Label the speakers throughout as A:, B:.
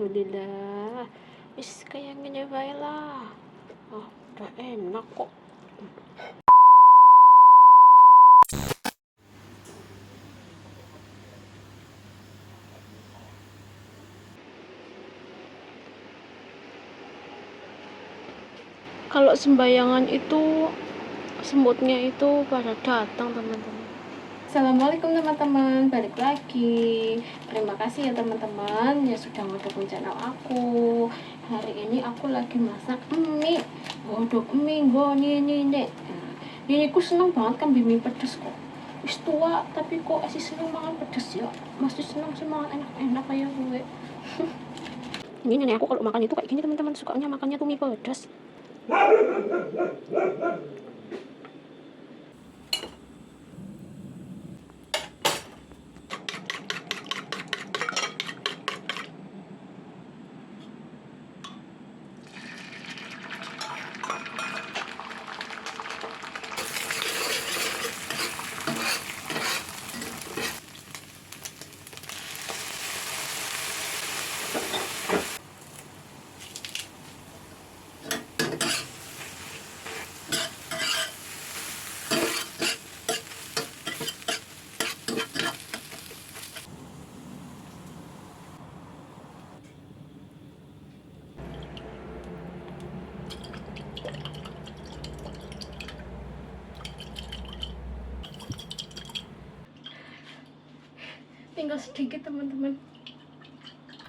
A: alhamdulillah. Wis kayak gini bae lah. Oh, udah enak kok. Kalau sembayangan itu semutnya itu pada datang, teman-teman. Assalamualaikum teman-teman, balik lagi. Terima kasih ya teman-teman yang sudah mendukung channel aku. Hari ini aku lagi masak mie, godok mie, ini. Ini aku seneng banget kan mie pedes kok. Wis tua tapi kok masih seneng makan pedes ya. Masih seneng sih makan enak-enak kayak gue. Ini nenek aku kalau makan itu kayak gini teman-teman, sukanya makannya tuh mie pedes. Tinggal sedikit teman-teman.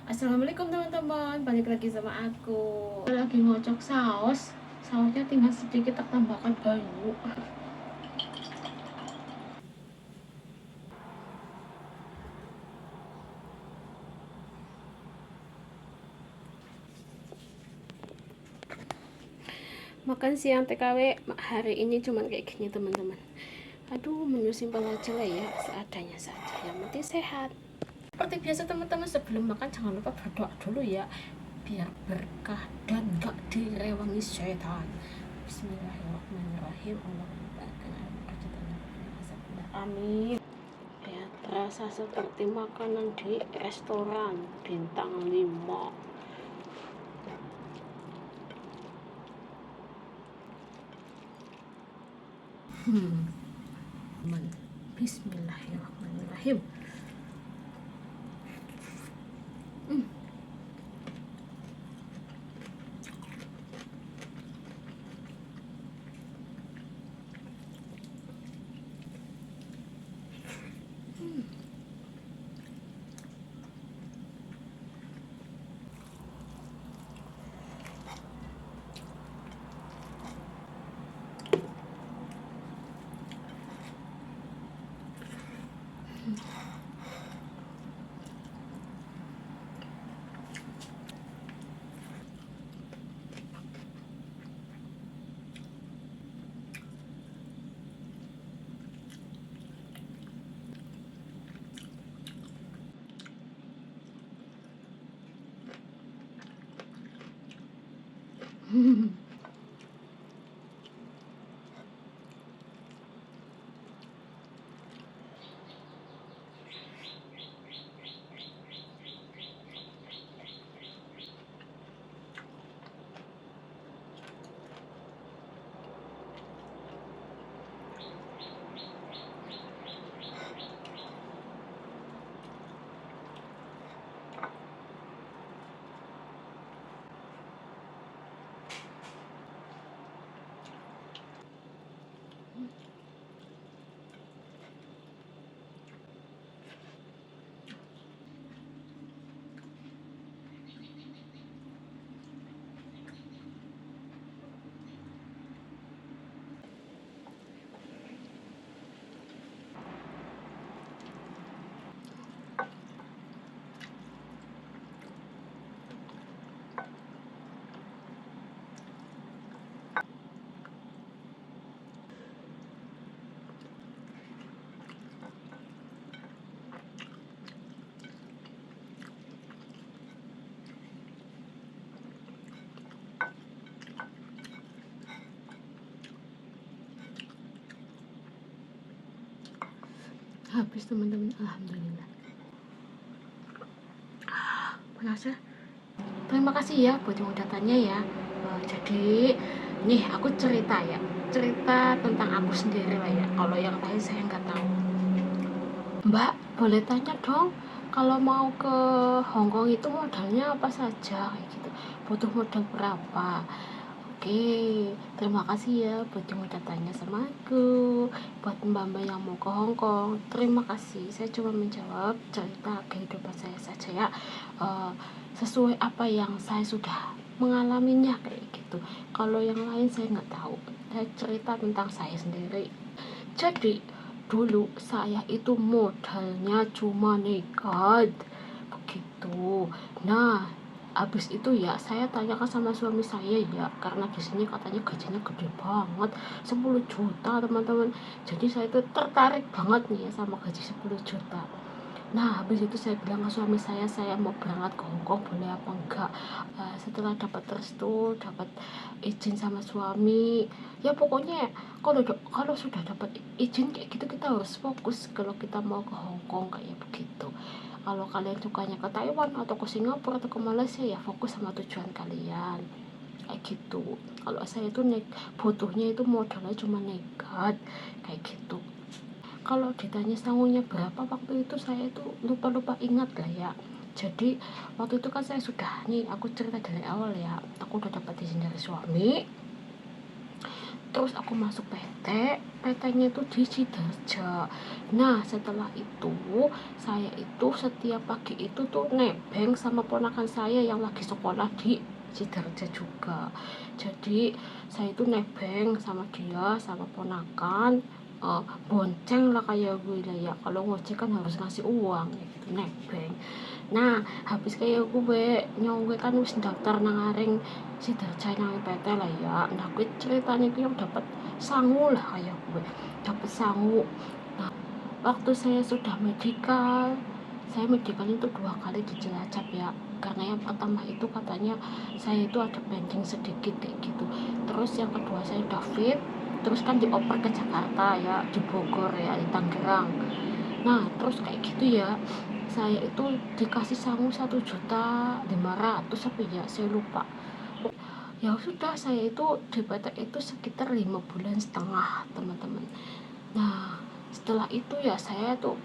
A: Assalamualaikum teman-teman, balik lagi sama aku. Lagi ngocok sausnya tinggal sedikit, tak tambahkan banyu. Makan siang TKW hari ini cuman kayak gini teman-teman. Aduh, menu simpel aja lah ya, seadanya saja, yang penting sehat. Seperti biasa teman-teman, sebelum makan jangan lupa berdoa dulu ya, biar berkah dan gak direwangi syaitan. Bismillahirrahmanirrahim. Amin. Ya, terasa seperti makanan di restoran bintang 5. Bismillahirrahmanirrahim. Habis teman-teman, alhamdulillah. Panas ya. terima kasih ya buat yang udah tanya ya. Jadi nih aku cerita tentang aku sendiri lah ya, kalau yang lain saya nggak tahu. Mbak, boleh tanya dong, kalau mau ke Hongkong itu modalnya apa saja kayak gitu, butuh modal berapa? Oke, terima kasih ya buat yang udah tanya sama aku. Buat mbak-mbak yang mau ke Hongkong, terima kasih. Saya cuma menjawab cerita kehidupan saya saja ya, Eh, sesuai apa yang saya sudah mengalaminya kayak gitu. Kalau yang lain saya nggak tahu. Saya cerita tentang saya sendiri. Jadi dulu saya itu modalnya cuma nekat begitu. Nah, habis itu ya saya tanyakan sama suami saya ya, karena di sini katanya gajinya gede banget, 10 juta teman-teman. Jadi saya itu tertarik banget nih ya sama gaji 10 juta. Nah, habis itu saya bilang ke suami saya mau berangkat ke Hongkong, boleh apa enggak. Setelah dapat restu, dapat izin sama suami, ya pokoknya kalau sudah dapat izin kayak gitu kita harus fokus kalau kita mau ke Hongkong kayak begitu. Kalau kalian sukanya ke Taiwan atau ke Singapura atau ke Malaysia, ya fokus sama tujuan kalian kayak gitu. Kalau saya itu butuhnya itu modalnya cuma nekat kayak gitu. Kalau ditanya sanggupnya berapa waktu itu, saya itu lupa ingat lah ya. Jadi waktu itu kan saya sudah nih, aku cerita dari awal ya, aku udah dapat izin dari suami, terus aku masuk PT-nya itu di Sidoarjo. Nah setelah itu saya itu setiap pagi itu tuh nebeng sama ponakan saya yang lagi sekolah di Sidoarjo juga. Jadi saya itu nebeng sama dia sama ponakan, bonceng lah kayak gue lah ya, kalau ngojek kan harus ngasih uang gitu, nebeng. Nah habis kayak gue nyongwe kan wis daftar nangaring si darjai nang PT lah ya. Nah gue ceritanya gue yang dapat sangu lah kayak gue dapat sangu. Nah waktu saya sudah medikal, saya medikal itu 2 kali di Cilacap ya, karena yang pertama itu katanya saya itu ada pending sedikit kayak gitu, terus yang kedua saya udah fit, terus kan dioper ke Jakarta ya, di Bogor ya, di Tangerang. Nah terus kayak gitu ya, saya itu dikasih sangu 1.500.000 apa ya, saya lupa. Ya sudah, saya itu di PT itu sekitar 5 bulan setengah teman-teman. Nah setelah itu ya saya tuh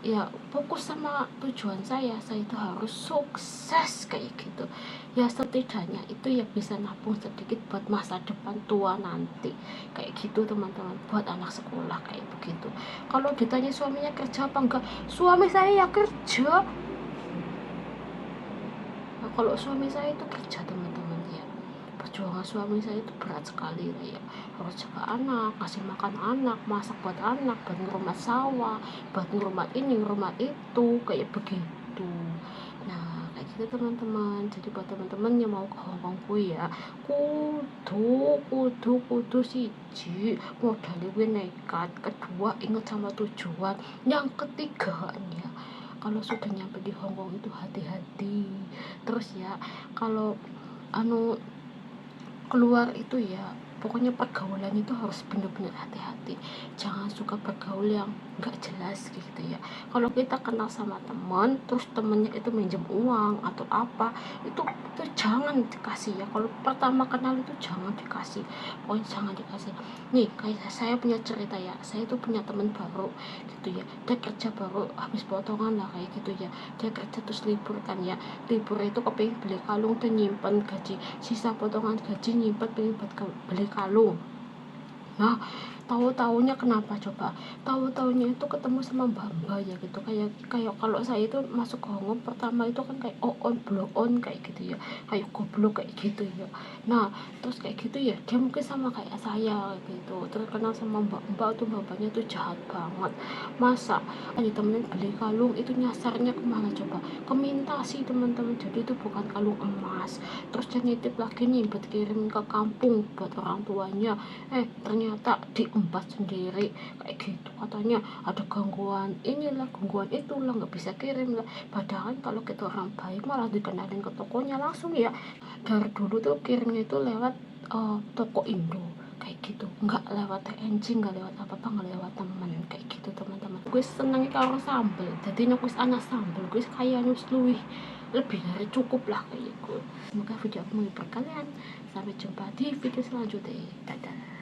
A: ya fokus sama tujuan saya itu harus sukses kayak gitu ya, setidaknya itu ya bisa nabung sedikit buat masa depan tua nanti kayak gitu teman-teman, buat anak sekolah kayak begitu. Kalau ditanya suaminya kerja apa enggak, suami saya ya kerja. Nah, kalau suami saya itu kerja teman-teman ya, perjuangan suami saya itu berat sekali ya, harus jaga anak, kasih makan anak, masak buat anak, buat ngerumat sawah, buat ngerumat ini ngerumat itu kayak begitu. Nah kayak gitu teman-teman. Jadi buat teman-teman yang mau ke Hongkong gue ya, kudu siji modalnya gue nekat, kedua ingat sama tujuan, yang ketiga ya kalau sudah nyampe di Hongkong itu hati-hati. Terus ya kalau anu keluar itu ya, pokoknya pergaulan itu harus benar-benar hati-hati, jangan suka bergaul yang nggak jelas gitu ya. Kalau kita kenal sama teman terus temennya itu minjem uang atau apa, itu jangan dikasih ya. Kalau pertama kenal itu jangan dikasih, pokoknya jangan dikasih. Nih kayak saya punya cerita ya, saya itu punya teman baru gitu ya, dia kerja baru habis potongan lah kayak gitu ya, dia kerja terus libur kan ya, libur itu kepengen beli kalung dan nyimpen gaji, sisa potongan gaji nyimpen pengen buat beli kalung. Nah tahu-taunya kenapa coba, tahu-taunya itu ketemu sama mbak-mbak ya gitu, kayak kayak kalau saya itu masuk ke Hongkong pertama itu kan kayak on blow on kayak gitu ya, kayak goblok kayak gitu ya. Nah terus kayak gitu ya, dia mungkin sama kayak saya gitu, terus kenal sama mbak-mbak tuh, mbak-mbaknya tuh jahat banget. Masa ditemenin beli kalung itu nyasarnya kemana coba, ke Mintasi teman-teman. Jadi itu bukan kalung emas, terus dia nitip lagi nih buat kirim ke kampung buat orang tuanya. Ternyata diembat sendiri kayak gitu, katanya ada gangguan inilah gangguan itulah, nggak bisa kirim lah. Padahal kalau kita orang baik malah dikenalin ke tokonya langsung ya. Dari dulu tuh kirimnya itu lewat toko Indo kayak gitu, nggak lewat TNC, nggak lewat apa-apa, nggak lewat teman kayak gitu teman-teman. gue seneng karo sambel, jadi nek wis ana sambel gue kaya wis luwih lebih dari cukup lah kayak gue. Semoga video aku menghibur kalian. Sampai jumpa di video selanjutnya. Dadah.